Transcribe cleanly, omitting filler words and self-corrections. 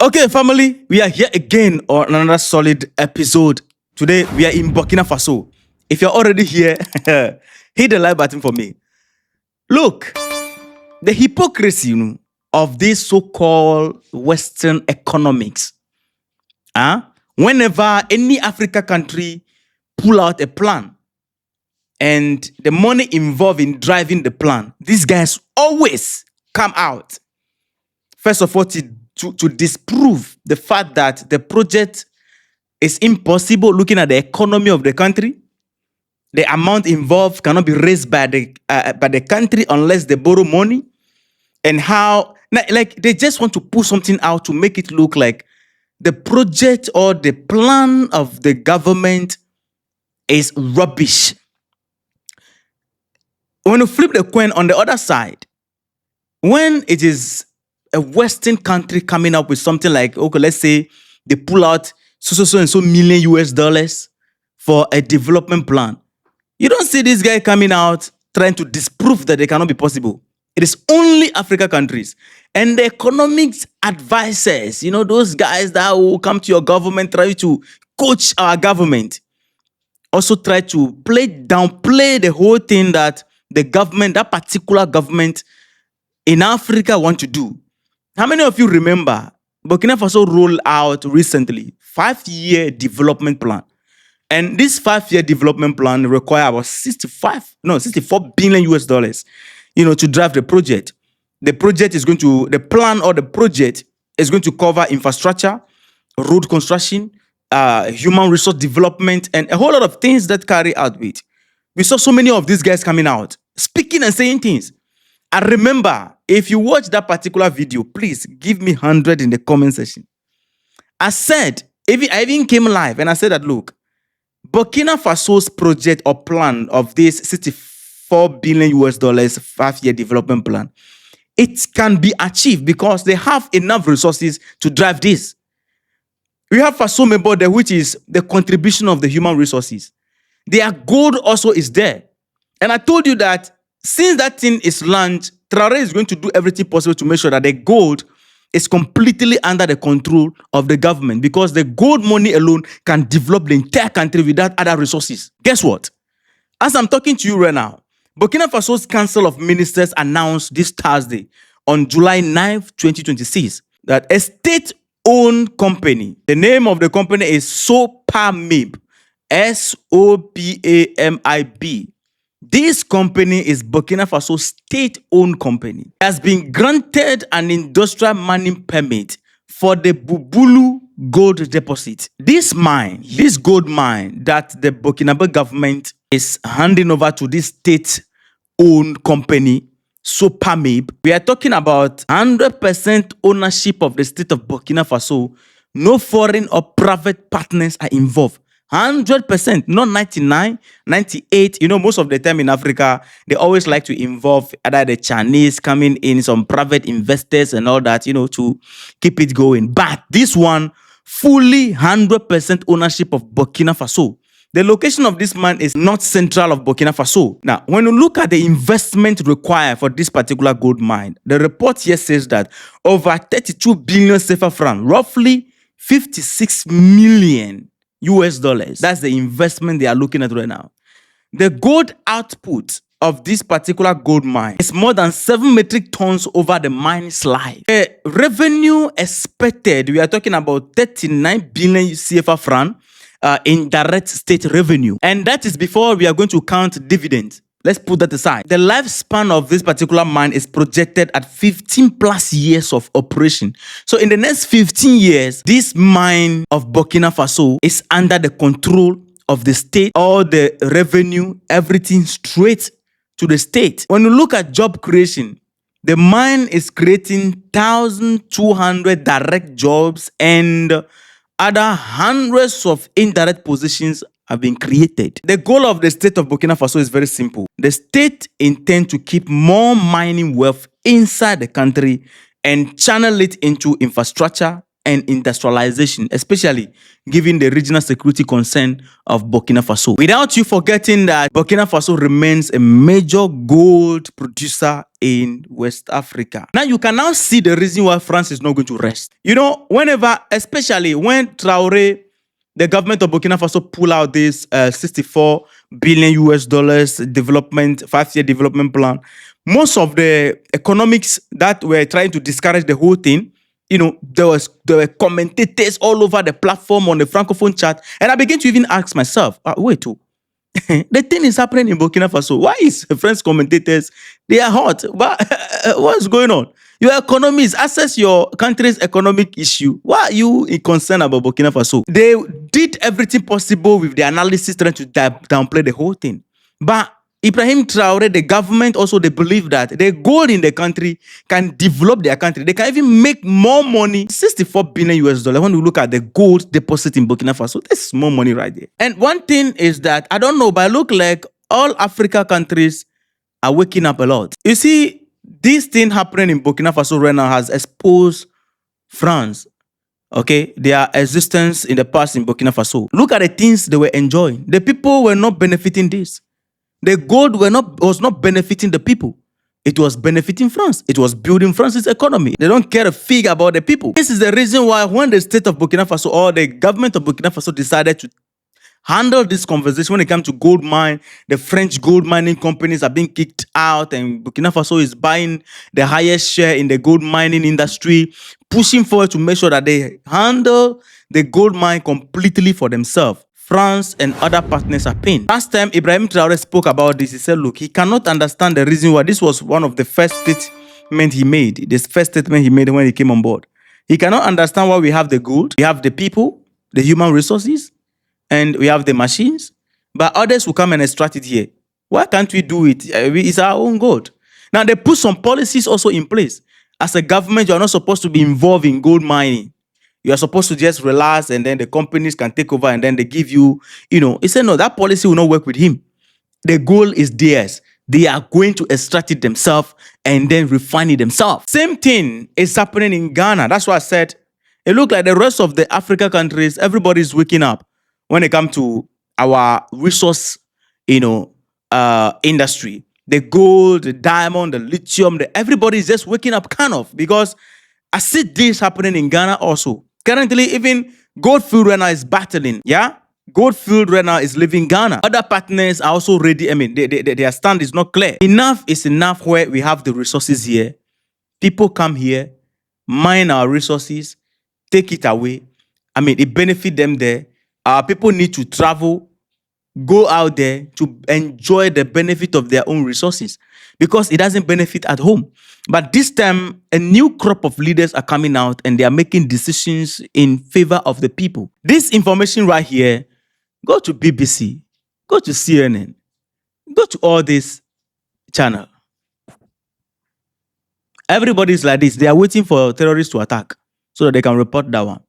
Okay, family, we are here again on another solid episode. Today, we are in Burkina Faso. If you're already here, hit the like button for me. Look, the hypocrisy of this so-called Western economics. Whenever any Africa country pull out a plan and the money involved in driving the plan, these guys always come out. First of all, to disprove the fact that the project is impossible looking at the economy of the country. The amount involved cannot be raised by the country unless they borrow money. And how, like, they just want to put something out to make it look like the project or the plan of the government is rubbish. When you flip the coin on the other side, when it is a Western country coming up with something like, okay, let's say they pull out so million US dollars for a development plan, you don't see this guy coming out trying to disprove that it cannot be possible. It is only Africa countries. And the economics advisors, those guys that will come to your government, try to coach our government, also try to downplay the whole thing that the government, that particular government in Africa want to do. How many of you remember Burkina Faso rolled out recently 5-year development plan? And this 5-year development plan require about 64 billion US dollars, to drive the project. The project is the project is going to cover infrastructure, road construction, human resource development, and a whole lot of things that carry out with. We saw so many of these guys coming out, speaking and saying things. I remember, if you watch that particular video, please give me 100 in the comment section. I even came live and I said that, look, Burkina Faso's project or plan of this 64 billion US dollars 5-year development plan, it can be achieved because they have enough resources to drive this. We have Faso Mebode, which is the contribution of the human resources. Their gold also is there. And I told you that since that thing is launched, Traore is going to do everything possible to make sure that the gold is completely under the control of the government, because the gold money alone can develop the entire country without other resources. Guess what? As I'm talking to you right now, Burkina Faso's Council of Ministers announced this Thursday on July 9th, 2026, that a state-owned company, the name of the company is Sopamib, SOPAMIB. This company is Burkina Faso's state-owned company. It has been granted an industrial mining permit for the Bubulu gold deposit. This gold mine that the Burkinabe government is handing over to this state-owned company, Sopamib, we are talking about 100% ownership of the state of Burkina Faso. No foreign or private partners are involved. 100%, not 99, 98. Most of the time in Africa, they always like to involve either the Chinese coming in, some private investors and all that, to keep it going. But this one, fully 100% ownership of Burkina Faso. The location of this mine is not central of Burkina Faso. Now, when you look at the investment required for this particular gold mine, the report here says that over 32 billion CFA francs, roughly 56 million US dollars. That's the investment they are looking at right now. The gold output of this particular gold mine is more than 7 metric tons over the mine's life. The revenue expected, we are talking about 39 billion CFA francs in direct state revenue. And that is before we are going to count dividends. Let's put that aside. The lifespan of this particular mine is projected at 15 plus years of operation. So in the next 15 years, this mine of Burkina Faso is under the control of the state. All the revenue, everything straight to the state. When you look at job creation, the mine is creating 1,200 direct jobs and other hundreds of indirect positions have been created. The goal of the state of Burkina Faso is very simple. The state intends to keep more mining wealth inside the country and channel it into infrastructure, and industrialization, especially given the regional security concern of Burkina Faso. Without you forgetting that Burkina Faso remains a major gold producer in West Africa. Now you can now see the reason why France is not going to rest. You know, whenever, especially when Traore, the government of Burkina Faso, pull out this 64 billion US dollars development, 5-year development plan, most of the economics that were trying to discourage the whole thing, you know, there were commentators all over the platform on the Francophone chat. And I began to even ask myself, wait, the thing is happening in Burkina Faso. Why is French commentators, they are hot? But what's going on? Your economies, assess your country's economic issue. Why are you concerned about Burkina Faso? They did everything possible with the analysis trying to downplay the whole thing. But Ibrahim Traore, the government also, they believe that the gold in the country can develop their country. They can even make more money. 64 billion US dollars. When we look at the gold deposit in Burkina Faso, that's more money right there. And one thing is that, I don't know, but it look like all Africa countries are waking up a lot. You see, this thing happening in Burkina Faso right now has exposed France, okay, their existence in the past in Burkina Faso. Look at the things they were enjoying. The people were not benefiting this. The gold was not benefiting the people. It was benefiting France. It was building France's economy. They don't care a fig about the people. This is the reason why when the state of Burkina Faso or the government of Burkina Faso decided to handle this conversation when it comes to gold mine, the French gold mining companies are being kicked out and Burkina Faso is buying the highest share in the gold mining industry, pushing forward to make sure that they handle the gold mine completely for themselves. France and other partners are paying. Last time Ibrahim Traore spoke about this, he said, look, he cannot understand the reason why. This was one of the first statements he made. This first statement he made when he came on board. He cannot understand why we have the gold, we have the people, the human resources, and we have the machines, but others will come and extract it here. Why can't we do it? It's our own gold. Now, they put some policies also in place. As a government, you are not supposed to be involved in gold mining. You are supposed to just relax and then the companies can take over and then they give you, you know. He said, no, that policy will not work with him. The goal is theirs. They are going to extract it themselves and then refine it themselves. Same thing is happening in Ghana. That's why I said, it looks like the rest of the Africa countries, everybody's waking up when it comes to our resource, you know, industry. The gold, the diamond, the lithium, everybody is just waking up kind of, because I see this happening in Ghana also. Currently, even Goldfield right now is battling, yeah? Goldfield right now is leaving Ghana. Other partners are also ready. I mean, their stand is not clear. Enough is enough where we have the resources here. People come here, mine our resources, take it away. I mean, it benefits them there. Our people need to travel, go out there to enjoy the benefit of their own resources, because it doesn't benefit at home. But this time, a new crop of leaders are coming out and they are making decisions in favor of the people. This information right here, go to BBC, go to CNN, go to all this channel. Everybody's like this. They are waiting for terrorists to attack so that they can report that one.